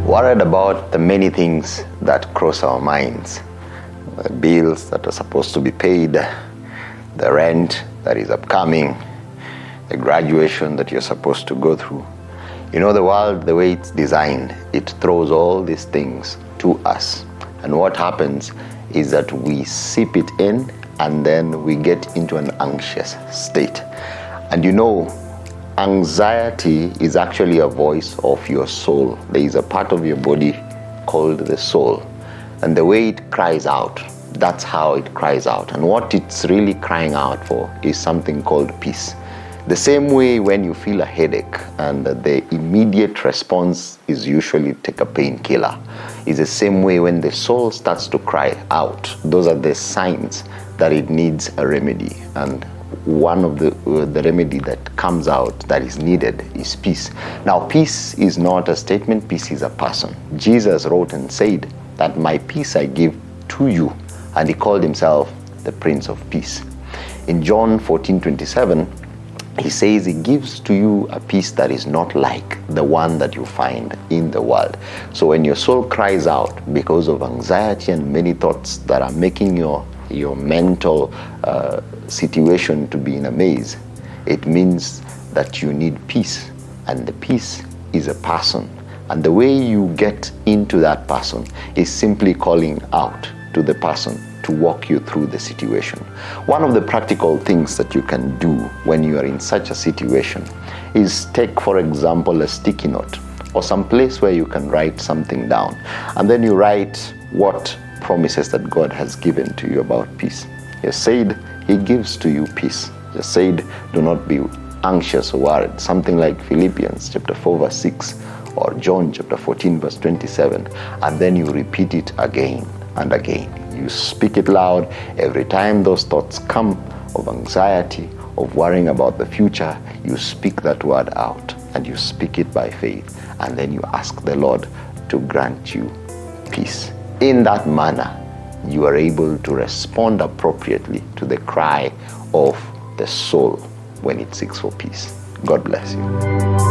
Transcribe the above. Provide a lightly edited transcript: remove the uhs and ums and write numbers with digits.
Worried about the many things that cross our minds. The bills that are supposed to be paid, the rent that is upcoming, the graduation that you're supposed to go through. You know, the world, the way it's designed, it throws all these things to us. And what happens is that we sip it in and then we get into an anxious state. And you know, anxiety is actually a voice of your soul. There is a part of your body called the soul. And the way it cries out, that's how it cries out. And what it's really crying out for is something called peace. The same way when you feel a headache and the immediate response is usually take a painkiller, is the same way when the soul starts to cry out. Those are the signs that it needs a remedy. And one of the remedy that comes out that is needed is peace. Now, peace is not a statement, peace is a person. Jesus wrote and said that my peace I give to you, and he called himself the Prince of Peace. In John 14:27, he says he gives to you a peace that is not like the one that you find in the world. So when your soul cries out because of anxiety and many thoughts that are making your mental situation to be in a maze, it means that you need peace. And the peace is a person. And the way you get into that person is simply calling out to the person to walk you through the situation. One of the practical things that you can do when you are in such a situation is take, for example, a sticky note or some place where you can write something down. And then you write what promises that God has given to you about peace. He said he gives to you peace. He said, do not be anxious or worried. Something like Philippians chapter 4 verse 6 or John chapter 14 verse 27. And then you repeat it again and again. You speak it loud every time those thoughts come of anxiety, of worrying about the future. You speak that word out and you speak it by faith. And then you ask the Lord to grant you peace. In that manner, you are able to respond appropriately to the cry of the soul when it seeks for peace. God bless you.